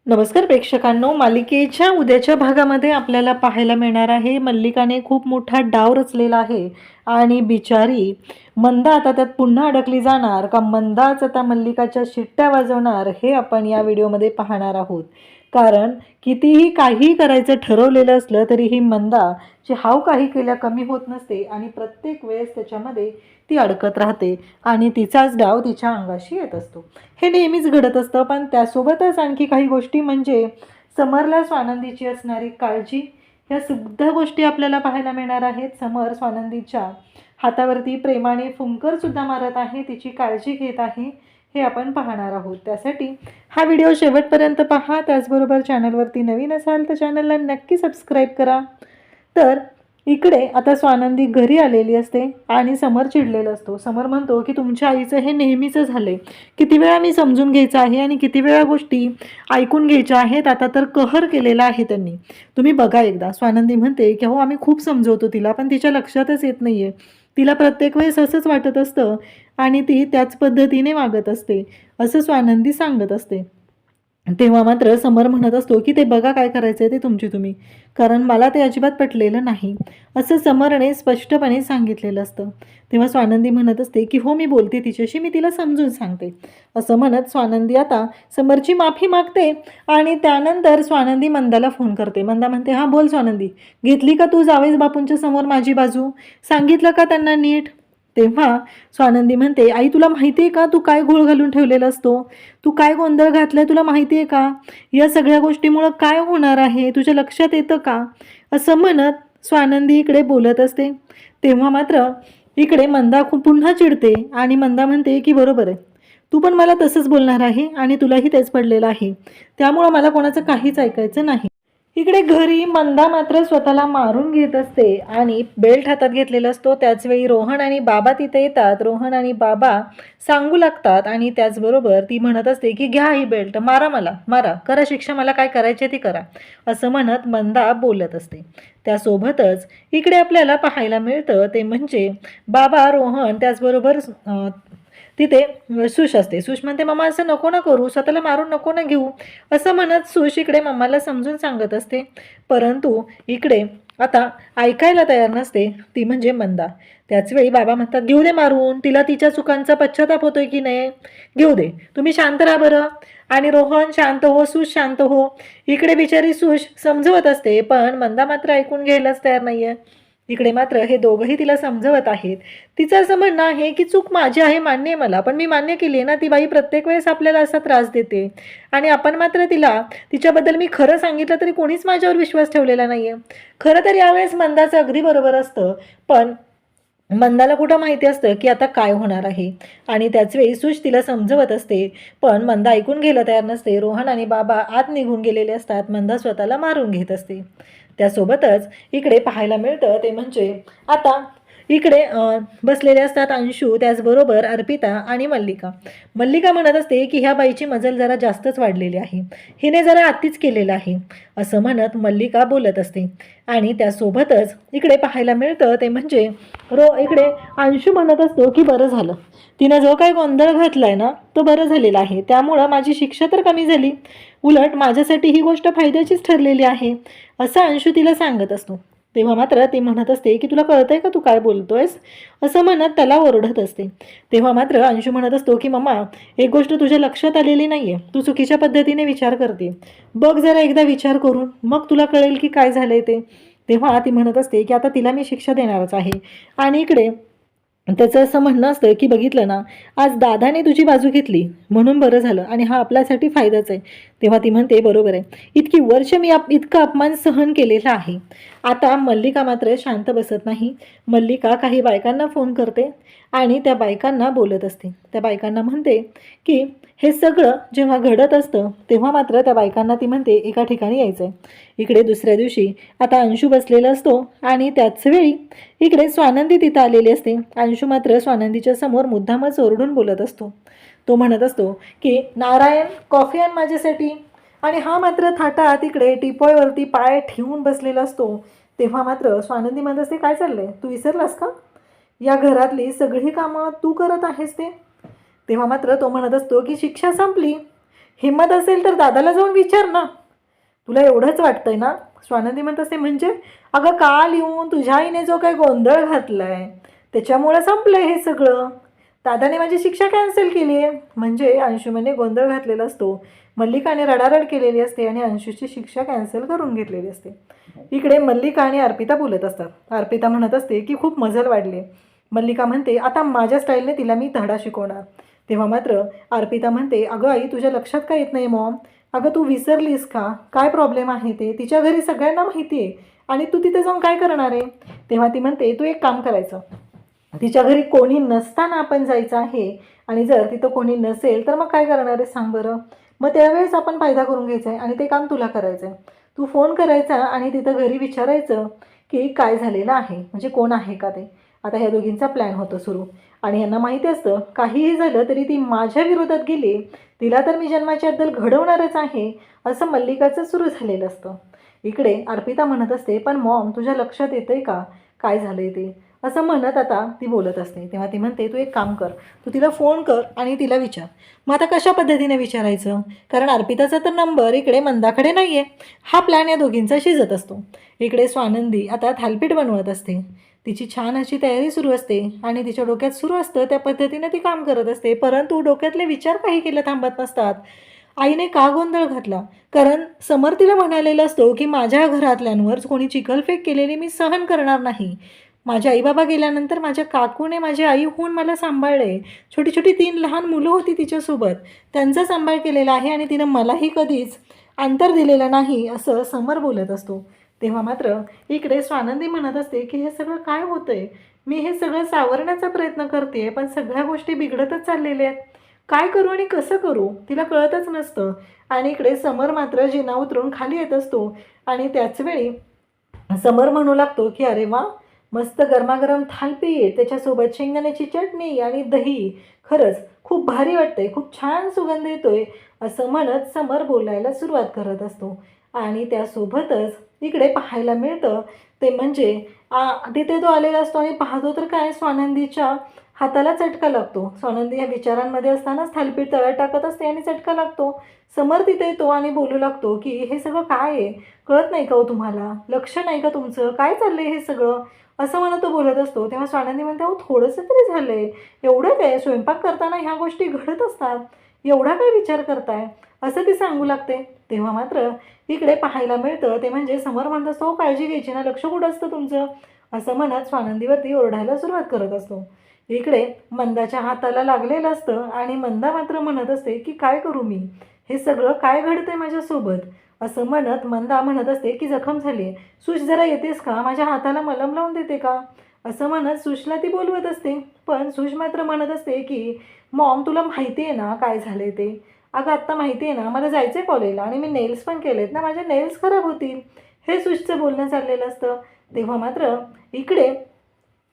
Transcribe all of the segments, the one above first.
नमस्कार प्रेक्षकांनो, मालिकेच्या उद्याच्या भागामध्ये आपल्याला पाहायला मिळणार आहे मल्लिकाने खूप मोठा डाव रचलेला आहे आणि बिचारी मंदा आता त्यात पुन्हा अडकली जाणार का मंदाच आता मल्लिकाच्या शिट्ट्या वाजवणार हे आपण या व्हिडिओमध्ये पाहणार आहोत। कारण कितीही काही करायचं ठरवलेलं असलं तरी ही मंदा जी हाव काही केल्या कमी होत नसते आणि प्रत्येक वेळेस त्याच्यामध्ये ती अडकत राहते आणि तिचाच डाव तिच्या अंगाशी येत असतो। हे नेहमीच घडत असतं, पण त्यासोबतच आणखी काही गोष्टी म्हणजे समरला स्वानंदीची असणारी काळजी, ह्या सुद्धा गोष्टी आपल्याला पाहायला मिळणार आहेत। समर स्वानंदीच्या हातावरती प्रेमाने फुंकर सुद्धा मारत आहे, तिची काळजी घेत आहे, हे आपण पाहणार आहोत। त्यासाठी हा व्हिडिओ शेवटपर्यंत पहा। त्याचबरोबर चॅनलवरती नवीन असाल तर चॅनलला नक्की सबस्क्राईब करा। तर इकडे आता स्वानंदी घरी आलेली असते आणि समर चिडलेला असतो। समर म्हणतो की तुमच्या आईचं हे नेहमीचं झालंय, किती वेळा मी समजून घ्यायचं आहे आणि किती वेळा गोष्टी ऐकून घ्यायच्या आहेत, आता तर कहर केलेला आहे त्यांनी, तुम्ही बघा एकदा। स्वानंदी म्हणते की हो आम्ही खूप समजवतो तिला, पण तिच्या लक्षातच येत नाहीये, तिला प्रत्येक वेळेस असंच वाटत असतं आणि ती त्याच पद्धतीने वागत असते, असं स्वानंदी सांगत असते। तेव्हा मात्र समर म्हणत असतो की ते बघा काय करायचंय ते तुमची तुम्ही, कारण मला ते अजिबात पटलेलं नाही, असं समरने स्पष्टपणे सांगितलेलं असतं। तेव्हा स्वानंदी म्हणत असते की हो मी बोलते तिच्याशी, मी तिला समजून सांगते, असं म्हणत स्वानंदी आता समरची माफी मागते आणि त्यानंतर स्वानंदी मंदाला फोन करते। मंदा म्हणते हां बोल स्वानंदी, घेतली का तू जावेस बापूंच्या समोर माझी बाजू, सांगितलं का त्यांना नीट? तेव्हा स्वानंदी म्हणते आई तुला माहिती आहे का तू काय घोळ घालून ठेवलेला असतो, तू काय गोंधळ घातलाय तुला माहिती आहे का, या सगळ्या गोष्टीमुळं काय होणार आहे तुझ्या लक्षात येतं का, असं म्हणत स्वानंदी इकडे बोलत असते। तेव्हा मात्र इकडे मंदा खूप पुन्हा चिडते आणि मंदा म्हणते की बरोबर आहे, तू पण मला तसंच बोलणार आहे आणि तुलाही तेच पडलेलं आहे, त्यामुळं मला कोणाचं काहीच ऐकायचं नाही। इकडे घरी मंदा मात्र स्वतःला मारून घेत असते आणि बेल्ट हातात घेतलेला असतो। त्याचवेळी रोहन आणि बाबा तिथे येतात, रोहन आणि बाबा सांगू लागतात आणि त्याचबरोबर ती म्हणत असते की घ्या ही बेल्ट, मारा मला, मारा, करा शिक्षा, मला काय करायचे ते करा, असं म्हणत मंदा बोलत असते। त्यासोबतच इकडे आपल्याला पाहायला मिळतं ते म्हणजे बाबा, रोहन, त्याचबरोबर तिथे सुश असते। सुश म्हणते मम्मा असं नको ना करू, स्वतःला मारून नको ना घेऊ, असं म्हणत सुश इकडे मम्माला समजून सांगत असते, परंतु इकडे आता ऐकायला तयार नसते ती म्हणजे मंदा। त्याचवेळी बाबा म्हणतात घेऊ दे मारून, तिला तिच्या चुकांचा पश्चाताप होतोय की नाही, घेऊ दे, तुम्ही शांत राहा बरं, आणि रोहन शांत हो, सुश शांत हो, इकडे बिचारी सुश समजवत असते, पण मंदा मात्र ऐकून घ्यायलाच तयार नाहीये। इकडे मात्र हे दोघंही तिला समजवत आहेत। तिचं असं म्हणणं आहे की चूक माझी आहे, मान्य आहे मला, पण मी मान्य केली आहे ना, ती बाई प्रत्येक वेळेस आपल्याला असा त्रास देते आणि आपण मात्र तिला तिच्याबद्दल मी खरं सांगितलं तरी कोणीच माझ्यावर विश्वास ठेवलेला नाहीये। खरं तर यावेळेस मंदाचं अगदी बरोबर असतं, पण मंदाला कुठं माहिती असतं की आता काय होणार आहे, आणि त्याचवेळी सुश तिला समजवत असते, पण मंदा ऐकून घ्यायला तयार नसते। रोहन आणि बाबा आत निघून गेलेले असतात, मंदा स्वतःला मारून घेत असते। त्यासोबतच इकडे पाहायला मिळतं ते म्हणजे आता इकडे बसलेले असतात अंशू, त्याचबरोबर अर्पिता आणि मल्लिका। मल्लिका म्हणत असते की ह्या बाईची मजल जरा जास्तच वाढलेली आहे, हिने जरा अतिच केलेलं आहे, असं म्हणत मल्लिका बोलत असते। आणि त्यासोबतच इकडे पाहायला मिळतं ते म्हणजे इकडे अंशू म्हणत असतो की बरं झालं, तिनं जो काही गोंधळ घातलाय ना तो बरं झालेला आहे, त्यामुळं माझी शिक्षा तर कमी झाली, उलट माझ्यासाठी ही गोष्ट फायद्याचीच ठरलेली आहे, असं अंशू तिला सांगत असतो। तेव्हा मात्र ती म्हणत असते की तुला कळतंय का तू काय बोलतोयस, असं म्हणत त्याला ओरडत असते। तेव्हा मात्र अंशू म्हणत असतो की मम्मा एक गोष्ट तुझ्या लक्षात आलेली नाहीये, तू चुकीच्या पद्धतीने विचार करते, बघ जरा एकदा विचार करून, मग तुला कळेल की काय झालंय ते। तेव्हा ती म्हणत असते की आता तिला मी शिक्षा देणारच आहे, आणि इकडे त्याचं असं म्हणणं असतं की बघितलं ना, आज दादाने तुझी बाजू घेतली म्हणून बरं झालं आणि हा आपल्यासाठी फायदाच आहे। तेव्हा ती म्हणते बरोबर आहे, इतकी वर्ष मी इतका अपमान सहन केलेला आहे। आता मल्लिका मात्र शांत बसत नाही, मल्लिका काही बायकांना फोन करते आणि त्या बायकांना बोलत असते। त्या बायकांना म्हणते की हे सगळं जेव्हा घडत असतं तेव्हा मात्र त्या बायकांना ती म्हणते एका ठिकाणी यायचं आहे। इकडे दुसऱ्या दिवशी आता अंशू बसलेला असतो आणि त्याच वेळी इकडे स्वानंदी तिथं आलेली असते। अंशू मात्र स्वानंदीच्या समोर मुद्दामच ओरडून बोलत असतो, तो म्हणत असतो की नारायण कॉफी आण माझ्यासाठी, आणि हा मात्र थाटात इकडे टीपॉयवरती पाय ठेवून बसलेला असतो। तेव्हा मात्र स्वानंदी म्हणत असते काय चाललंय, तू विसरलास का, या घरातली सगळी कामं तू करत आहेस ते? तेव्हा मात्र तो म्हणत असतो की शिक्षा संपली, हिंमत असेल तर दादाला जाऊन विचार ना, तुला एवढंच वाटतंय ना. स्वानंदी म्हणत असते, म्हणजे अगं काल येऊन तुझ्या आईने जो काही गोंधळ घातलाय त्याच्यामुळे संपलंय हे सगळं. दादाने माझी शिक्षा कॅन्सल केली आहे. म्हणजे अंशुमने गोंधळ घातलेला असतो, मल्लिकाने रडारड केलेली असते आणि अंशूची शिक्षा कॅन्सल करून घेतलेली असते. इकडे मल्लिका आणि अर्पिता बोलत असतात. अर्पिता म्हणत असते की खूप मजल वाढली. मल्लिका म्हणते आता माझ्या स्टाईलने तिला मी धडा शिकवणार. तेव्हा मात्र अर्पिता म्हणते, अगं आई तुझ्या लक्षात का येत नाही मॉम? अगं तू विसरलीस का काय प्रॉब्लेम आहे ते? तिच्या घरी सगळ्यांना माहिती आहे आणि तू तिथे जाऊन काय करणार आहे? तेव्हा ती म्हणते, तू एक काम करायचं, तिच्या घरी कोणी नसताना आपण जायचं आहे आणि जर तिथं कोणी नसेल तर मग काय करणार आहे सांग बरं. मग त्यावेळेस आपण फायदा करून घ्यायचा आहे आणि ते काम तुला करायचं आहे. तू फोन करायचा आणि तिथं घरी विचारायचं की काय झालेलं आहे, म्हणजे कोण आहे का ते. आता ह्या दोघींचा प्लॅन होतो सुरू आणि यांना माहिती असतं काहीही झालं तरी ती माझ्या विरोधात गेली, तिला तर मी जन्माची अद्दल घडवणारच आहे, असं मल्लिकाचं सुरू झालेलं असतं. इकडे अर्पिता म्हणत असते, पण मॉम तुझ्या लक्षात येतंय का काय झालंय ते? असं म्हणत आता ती बोलत असते. तेव्हा ती म्हणते, तू एक काम कर, तू तिला फोन कर आणि तिला विचार. मग आता कशा पद्धतीने विचारायचं, कारण अर्पिताचा तर नंबर इकडे मंदाकडे नाही आहे. हा प्लॅन या दोघींचा शिजत असतो. इकडे स्वानंदी आता थालपीठ बनवत असते. तिची छान अशी तयारी सुरू असते आणि तिच्या डोक्यात सुरू असतं त्या पद्धतीने ती काम करत असते. परंतु डोक्यातले विचार काही केले थांबत नसतात. आईने का गोंधळ घातला? कारण समर तिला म्हणालेला असतो की माझ्या घरातल्यांवर कोणी चिखलफेक केलेली मी सहन करणार नाही. माझे आईबाबा गेल्यानंतर माझ्या काकूने माझी आई होऊन मला सांभाळले. छोटी छोटी 3 लहान मुलं होती तिच्यासोबत, त्यांचा सांभाळ केलेला आहे आणि तिनं मलाही कधीच अंतर दिलेलं नाही, असं समर बोलत असतो. तेव्हा मात्र इकडे स्वानंदी म्हणत असते की हे सगळं काय होतंय? मी हे सगळं सावरण्याचा प्रयत्न करते पण सगळ्या गोष्टी बिघडतच चाललेल्या आहेत. काय करू आणि कसं करू तिला कळतच नसतं. आणि इकडे समर मात्र जिना उतरून खाली येत असतो आणि त्याचवेळी समर म्हणू लागतो की अरे वा, मस्त गरमागरम थालपीठ, त्याच्यासोबत शेंगदाण्याची चटणी आणि दही, खरंच खूप भारी वाटतंय, खूप छान सुगंध येतोय, असं म्हणत समर बोलायला सुरुवात करत असतो. आणि त्यासोबतच इकडे पाहायला मिळतं ते म्हणजे तिथे तो आलेला असतो आणि पाहतो तर काय, स्वानंदीच्या हाताला चटका लागतो. स्वानंदी या विचारांमध्ये असतानाच थालपीठ तव्यात टाकत असते आणि चटका लागतो. समर तिथे येतो आणि बोलू लागतो की हे सगळं काय आहे, कळत नाही का हो तुम्हाला, लक्ष नाही का तुमचं, काय चाललंय हे सगळं, असं म्हणत तो बोलत असतो. तेव्हा स्वानंदी म्हणते, अहो थोडंसं तरी झालंय, एवढं काय, स्वयंपाक करताना ह्या गोष्टी घडत असतात, एवढा काय विचार करताय, असं ती सांगू लागते. तेव्हा मात्र इकडे पाहायला मिळतं ते म्हणजे समर म्हणत असतो, हो काळजी घ्यायची ना, लक्ष कुठं असतं तुमचं, असं म्हणत स्वानंदीवरती ओरडायला सुरुवात करत असतो. इकडे मंदाच्या हाताला लागलेलं असतं आणि मंदा मात्र म्हणत असते की काय करू मी, हे सगळं काय घडतंय माझ्यासोबत, असं म्हणत मंदा म्हणत असते की जखम झाली आहे, सुश जरा येतेस का, माझ्या हाताला मलम लावून देते का, असं म्हणत सुशला ती बोलवत असते. पण सुश मात्र म्हणत असते की मॉम तुला माहिती आहे ना काय झाले ते, अगं आत्ता माहिती आहे ना मला जायचं आहे कॉलेजला आणि मी नेल्स पण केलेत ना, माझे नेल्स खराब होतील, हे सुशचं बोलणं चाललेलं असतं. तेव्हा मात्र इकडे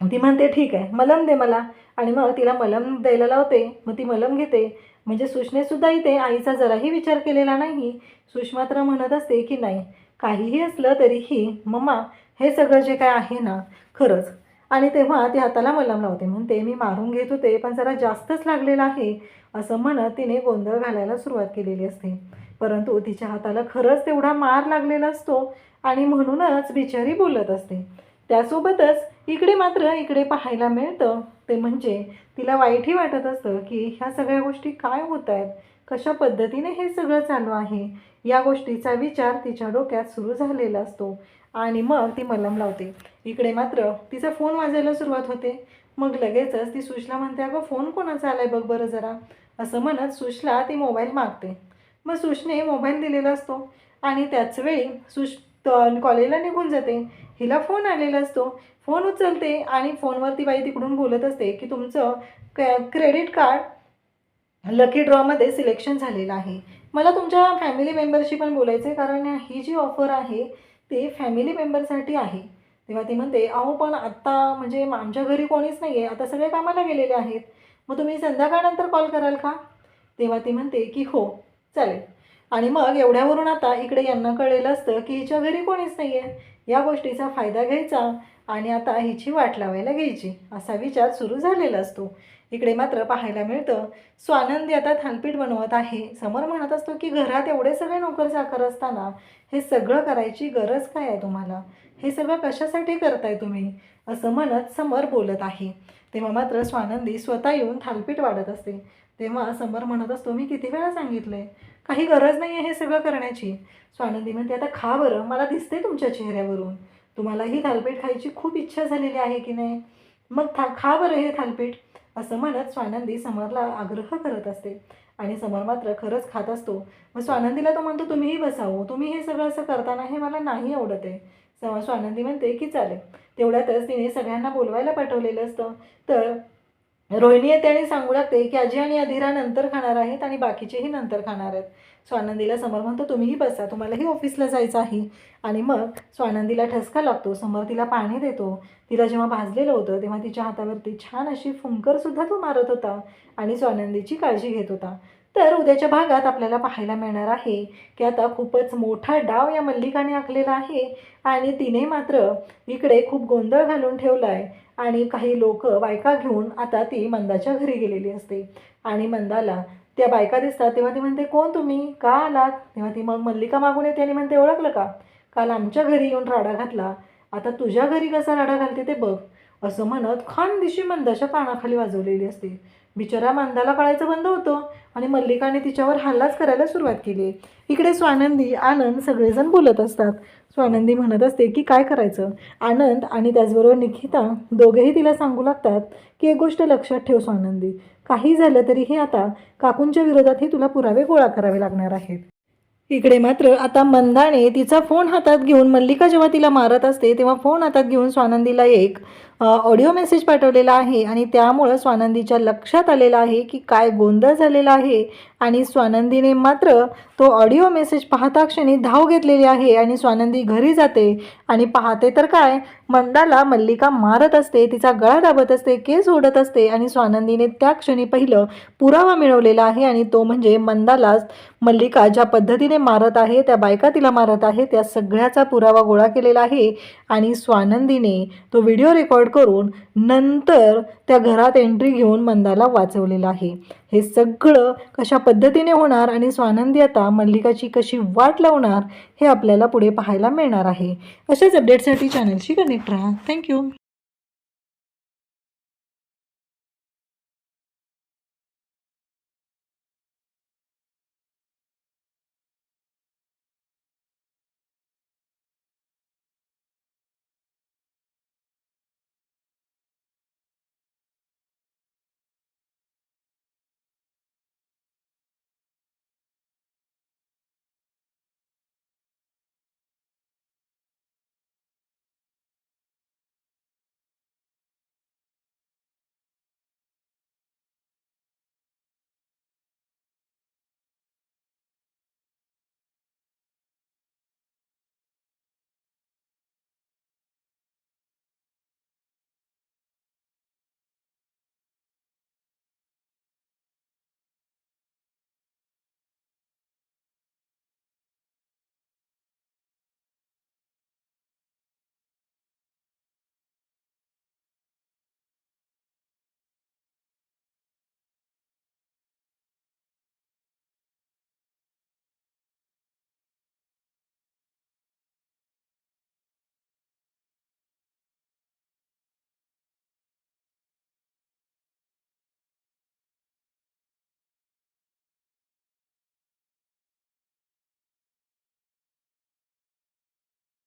ती म्हणते ठीक आहे मलम दे मला, आणि मग तिला मलम द्यायला लावते. मग ती मलम घेते. म्हणजे सुषनेसुद्धा इथे आईचा जराही विचार केलेला नाही. सुष मात्र म्हणत असते की नाही, काहीही असलं तरीही मम्मा हे सगळं जे काय आहे ना खरंच, आणि तेव्हा ती हाताला मलम लावते. म्हणते मी मारून घेत होते पण जरा जास्तच लागलेलं आहे, असं म्हणत तिने गोंधळ घालायला सुरुवात केलेली असते. परंतु तिच्या हाताला खरंच तेवढा मार लागलेला असतो आणि म्हणूनच बिचारी बोलत असते. त्यासोबतच इकडे मात्र इकडे पाहायला मिळतं ते म्हणजे तिला वाईटही वाटत असतं की ह्या सगळ्या गोष्टी काय होत आहेत, कशा पद्धतीने हे सगळं चालू आहे, या गोष्टीचा विचार तिच्या डोक्यात सुरू झालेला असतो. आणि मग ती मलम लावते. इकडे मात्र तिचा फोन वाजायला सुरुवात होते. मग लगेचच ती सुशला म्हणते, अगं फोन कोणाचा आलाय बघ बरं जरा, असं म्हणत सुशला ती मोबाईल मागते. मग सुशने मोबाईल दिलेला असतो आणि त्याचवेळी सुश कॉलेजला निघून जाते. हिला फोन आलेला असतो. फोन उचलते आणि फोनवरती बाई तिकडून बोलत असते की तुमचं क्रेडिट कार्ड लकी ड्रॉमध्ये सिलेक्शन झालेलं आहे, मला तुमच्या फॅमिली मेंबरशी पण बोलायचं आहे, कारण ही जी ऑफर आहे ती फॅमिली मेंबरसाठी आहे. तेव्हा ती म्हणते, अहो पण आत्ता म्हणजे आमच्या घरी कोणीच नाही आहे, आता सगळे कामाला गेलेले आहेत, मग तुम्ही संध्याकाळनंतर कॉल कराल का? तेव्हा ती म्हणते की हो चालेल. आणि मग एवढ्यावरून आता इकडे यांना कळलेलं असतं की हिच्या घरी कोणीच नाही आहे, या गोष्टीचा फायदा घ्यायचा आणि आता हिची वाट लावायला घ्यायची, असा विचार सुरू झालेला असतो. इकडे मात्र पाहायला मिळतं स्वानंदी आता थालीपीठ बनवत आहे. समर म्हणत असतो की घरात एवढे सगळे नोकर चाकर असताना हे सगळं करायची गरज काय आहे तुम्हाला, हे सगळं कशासाठी करताय तुम्ही, असं म्हणत समर बोलत आहे. तेव्हा मात्र स्वानंदी स्वतः येऊन थालीपीठ वाढत असते. तेव्हा समर म्हणत असतो मी किती वेळा सांगितलंय, काही गरज नाही आहे हे सगळं करण्याची. स्वानंदी म्हणते आता खा बरं, मला दिसते तुमच्या चेहऱ्यावरून तुम्हालाही थालीपीठ खायची खूप इच्छा झालेली आहे की नाही, मग खा बरं हे थालीपीठ, असं म्हणत स्वानंदी समरला आग्रह करत असते. आणि समर मात्र खरंच खात असतो. मग स्वानंदीला तो म्हणतो तुम्हीही बसावं, तुम्ही हे सगळं असं करताना हे मला नाही आवडत आहे. स्वानंदी म्हणते की चालेल. तेवढ्यातच तिने सगळ्यांना बोलवायला पाठवलेलं असतं. तर रोहिणी येते आणि सांगू लागते की आजी आणि अधीरा नंतर खाणार आहेत आणि बाकीचेही नंतर खाणार आहेत. स्वानंदीला समर म्हणतो तुम्हीही बसा, तुम्हालाही ऑफिसला जायचं आहे. आणि मग स्वानंदीला ठसका लागतो. समर तिला पाणी देतो. तिला जेव्हा भाजलेलं होतं तेव्हा तिच्या हातावरती छान अशी फुंकरसुद्धा तो मारत होता आणि स्वानंदीची काळजी घेत होता. तर उद्याच्या भागात आपल्याला पाहायला मिळणार आहे की आता खूपच मोठा डाव या मल्लिकाने आखलेला आहे आणि तिने मात्र इकडे खूप गोंधळ घालून ठेवला आहे. आणि काही लोक बायका घेऊन आता ती मंदाच्या घरी गेलेली असते आणि मंदाला त्या बायका दिसतात. तेव्हा ती म्हणते कोण तुम्ही, का आलात. तेव्हा ती मग मल्लिका मागून येते आणि म्हणते ओळखलं का, काल आमच्या घरी येऊन राडा घातला, आता तुझ्या घरी कसा राडा घालते ते बघ, असं म्हणत खानदिशी मंदाच्या कानाखाली वाजवलेली असते. बिचारा मंदाला कळायचं बंद होतं आणि मल्लिकाने तिच्यावर हल्लाच करायला सुरुवात केली. इकडे स्वानंदी आनंद सगळेजण बोलत असतात. स्वानंदी म्हणत असते की काय करायचं. आनंद आणि त्याचबरोबर निकिता दोघेही तिला सांगू लागतात की एक गोष्ट लक्षात ठेव स्वानंदी, काही झालं तरीही आता काकूंच्या विरोधातही तुला पुरावे गोळा करावे लागणार आहेत. इकडे मात्र आता मंदाने तिचा फोन हातात घेऊन मल्लिका जेव्हा तिला मारत असते तेव्हा फोन हातात घेऊन स्वानंदीला एक ऑडिओ मेसेज पाठवलेला आहे आणि त्यामुळं स्वानंदीच्या लक्षात आलेलं आहे की काय गोंधळ झालेला आहे. आणि स्वानंदीने मात्र तो ऑडिओ मेसेज पाहता क्षणी धाव घेतलेली आहे आणि स्वानंदी घरी जाते आणि पाहते तर काय, मंदाला मल्लिका मारत असते, तिचा गळा दाबत असते, केस ओढत असते आणि स्वानंदीने त्या क्षणी पहिलं पुरावा मिळवलेला आहे आणि तो म्हणजे मंदालाच मल्लिका ज्या पद्धतीने मारत आहे, त्या बायका तिला मारत आहे, त्या सगळ्याचा पुरावा गोळा केलेला आहे. आणि स्वानंदीने तो व्हिडिओ रेकॉर्ड करून नंतर त्या घरात एंट्री घेऊन मंदाला वाचवलेलं आहे. हे सगळं कशा पद्धतीने होणार आणि स्वानंदी आता मल्लिकाची कशी वाट लावणार हे आपल्याला पुढे पाहायला मिळणार आहे. अशाच अपडेटसाठी चॅनलशी कनेक्ट राहा. थँक्यू.